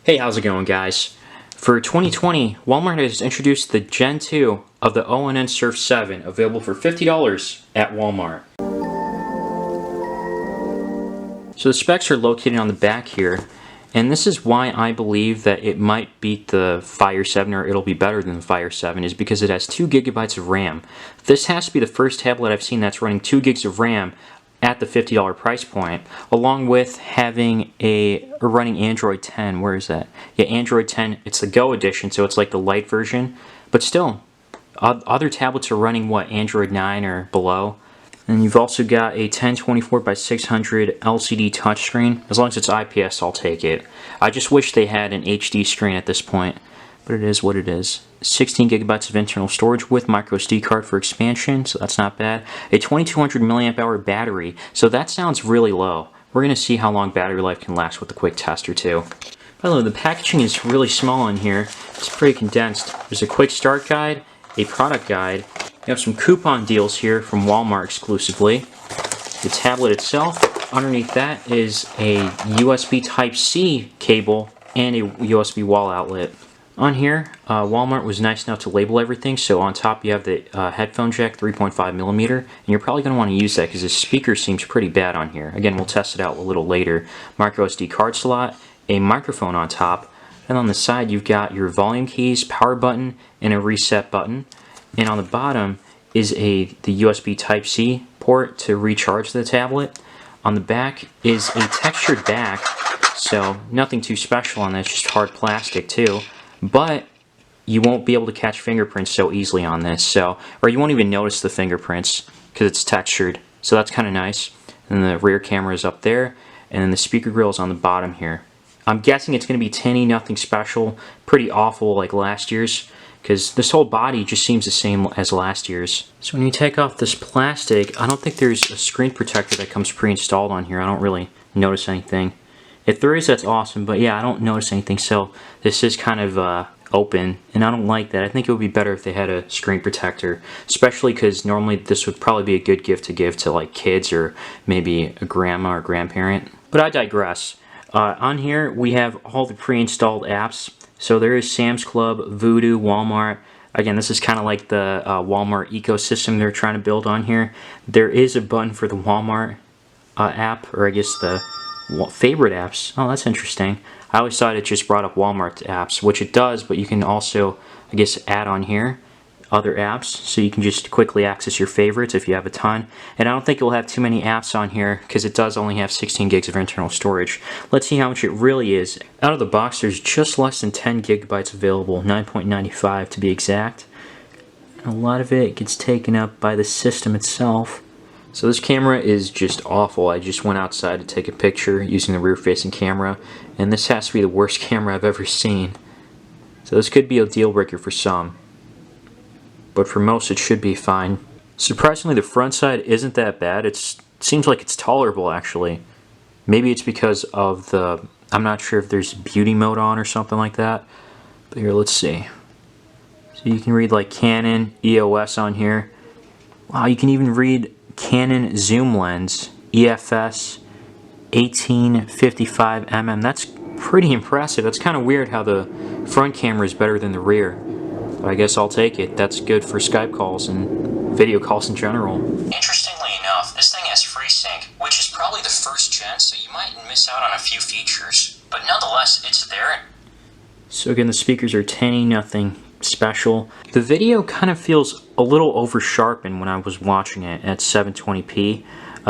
Hey, how's it going, guys? For 2020, Walmart has introduced the Gen 2 of the ONN Surf 7, available for $50 at Walmart. So the specs are located on the back here, and this is why I believe that it might beat the Fire 7, or it'll be better than the Fire 7, is because it has 2 gigabytes of RAM. This has to be the first tablet I've seen that's running 2 gigs of RAM at the $50 price point, along with having running Android 10. Where is that? Yeah, Android 10. It's the Go edition, so it's like the light version, but still, other tablets are running what, Android 9 or below. And you've also got a 1024 by 600 LCD touchscreen. As long as it's IPS, I'll take it. I just wish they had an HD screen at this point, but it is what it is. 16 gigabytes of internal storage with micro SD card for expansion, so that's not bad. A 2200 milliamp hour battery, so that sounds really low. We're going to see how long battery life can last with a quick test or two. By the way, the packaging is really small in here. It's pretty condensed. There's a quick start guide, a product guide. You have some coupon deals here from Walmart exclusively. The tablet itself, underneath that is a USB Type-C cable and a USB wall outlet. On here, Walmart was nice enough to label everything, so on top you have the headphone jack, 3.5mm, and you're probably going to want to use that because the speaker seems pretty bad on here. Again, we'll test it out a little later. Micro SD card slot, a microphone on top, and on the side you've got your volume keys, power button, and a reset button. And on the bottom is the USB Type-C port to recharge the tablet. On the back is a textured back, so nothing too special on this, just hard plastic too. But you won't be able to catch fingerprints so easily on this, or you won't even notice the fingerprints because it's textured. So that's kind of nice. And the rear camera is up there, and then the speaker grill is on the bottom here. I'm guessing it's going to be tinny, nothing special, pretty awful like last year's, because this whole body just seems the same as last year's. So when you take off this plastic, I don't think there's a screen protector that comes pre-installed on here. I don't really notice anything. If there is, that's awesome, but yeah, I don't notice anything, so this is kind of open, and I don't like that. I think it would be better if they had a screen protector, especially because normally this would probably be a good gift to give to like kids or maybe a grandma or grandparent. But I digress. On here, we have all the pre-installed apps. So there is Sam's Club, Voodoo, Walmart. Again, this is kind of like the Walmart ecosystem they're trying to build on here. There is a button for the Walmart app, or I guess the favorite apps. Oh, that's interesting. I always thought it just brought up Walmart apps, which it does, but you can also, I guess, add on here other apps, so you can just quickly access your favorites if you have a ton. And I don't think it will have too many apps on here because it does only have 16 gigs of internal storage. Let's see how much it really is. Out of the box, there's just less than 10 gigabytes available, 9.95 to be exact. And a lot of it gets taken up by the system itself. So this camera is just awful. I just went outside to take a picture using the rear-facing camera, and this has to be the worst camera I've ever seen. So this could be a deal breaker for some, but for most it should be fine. Surprisingly, the front side isn't that bad. It seems like it's tolerable, actually. Maybe it's because of the, I'm not sure if there's beauty mode on or something like that, but here, let's see. So you can read like Canon, EOS on here. Wow, you can even read Canon zoom lens, EFS 1855mm. That's pretty impressive. That's kind of weird how the front camera is better than the rear, but I guess I'll take it. That's good for Skype calls and video calls in general. Interestingly enough, this thing has FreeSync, which is probably the first gen, so you might miss out on a few features, but nonetheless, it's there. So again, the speakers are tinny, nothing special. The video kind of feels a little over sharpened when I was watching it at 720p.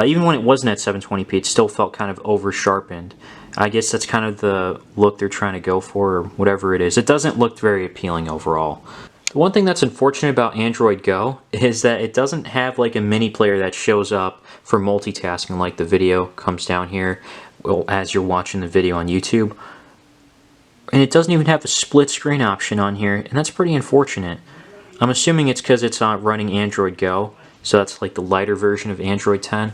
Even when it wasn't at 720p, it still felt kind of over sharpened. I guess that's kind of the look they're trying to go for, or whatever it is. It doesn't look very appealing overall. The one thing that's unfortunate about Android Go is that it doesn't have like a mini player that shows up for multitasking, like the video comes down here as you're watching the video on YouTube. And it doesn't even have a split screen option on here, and that's pretty unfortunate. I'm assuming it's because it's not running Android Go, so that's like the lighter version of Android 10.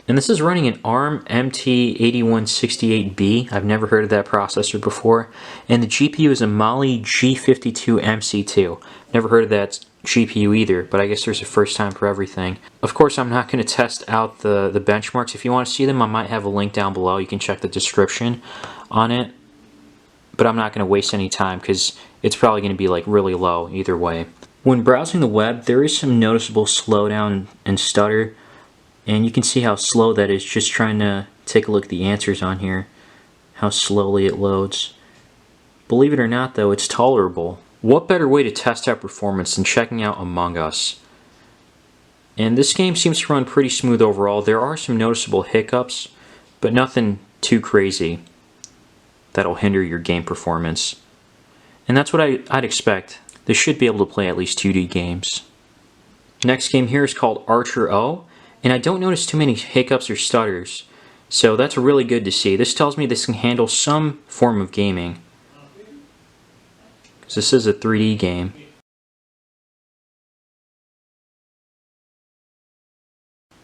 And this is running an ARM MT8168B. I've never heard of that processor before. And the GPU is a Mali G52MC2. Never heard of that GPU either, but I guess there's a first time for everything. Of course, I'm not going to test out the benchmarks. If you want to see them, I might have a link down below. You can check the description on it. but I'm not going to waste any time because it's probably going to be like really low either way. When browsing the web, there is some noticeable slowdown and stutter, and you can see how slow that is just trying to take a look at the answers on here, how slowly it loads. Believe it or not though, it's tolerable. What better way to test out performance than checking out Among Us? And this game seems to run pretty smooth overall. There are some noticeable hiccups, but nothing too crazy that'll hinder your game performance. And that's what I'd expect. This should be able to play at least 2D games. Next game here is called Archer O, and I don't notice too many hiccups or stutters, so that's really good to see. This tells me this can handle some form of gaming, because this is a 3D game.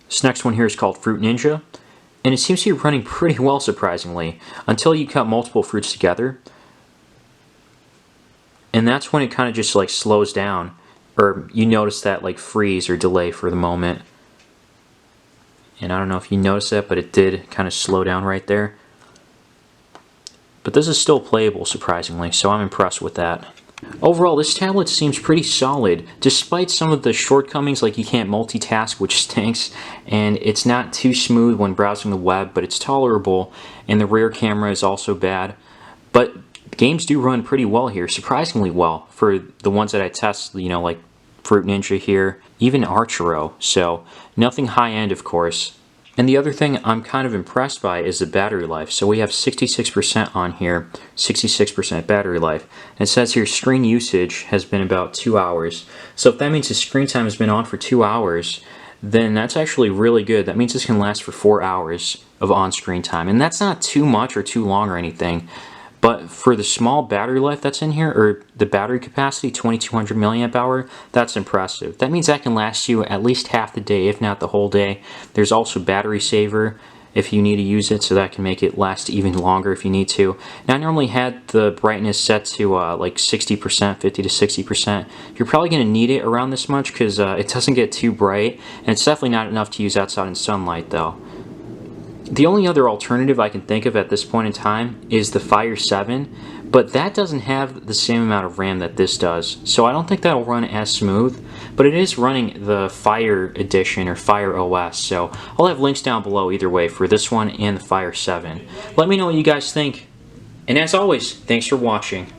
This next one here is called Fruit Ninja, and it seems to be running pretty well surprisingly, until you cut multiple fruits together. And that's when it kind of just like slows down, or you notice that like freeze or delay for the moment. And I don't know if you noticed that, but it did kind of slow down right there. But this is still playable surprisingly, so I'm impressed with that. Overall, this tablet seems pretty solid, despite some of the shortcomings, like you can't multitask, which stinks, and it's not too smooth when browsing the web, but it's tolerable, and the rear camera is also bad. But games do run pretty well here, surprisingly well, for the ones that I test, you know, like Fruit Ninja here, even Archero, so nothing high-end, of course. And the other thing I'm kind of impressed by is the battery life. So we have 66% on here, 66% battery life. And it says here screen usage has been about 2 hours. So if that means the screen time has been on for 2 hours, then that's actually really good. That means this can last for 4 hours of on-screen time. And that's not too much or too long or anything. But for the small battery life that's in here, or the battery capacity, 2200 milliamp hour, that's impressive. That means that can last you at least half the day, if not the whole day. There's also battery saver if you need to use it, so that can make it last even longer if you need to. Now, I normally had the brightness set to like 60%, 50 to 60%. You're probably going to need it around this much because it doesn't get too bright, and it's definitely not enough to use outside in sunlight though. The only other alternative I can think of at this point in time is the Fire 7, but that doesn't have the same amount of RAM that this does, so I don't think that'll run as smooth, but it is running the Fire Edition or Fire OS, so I'll have links down below either way for this one and the Fire 7. Let me know what you guys think, and as always, thanks for watching.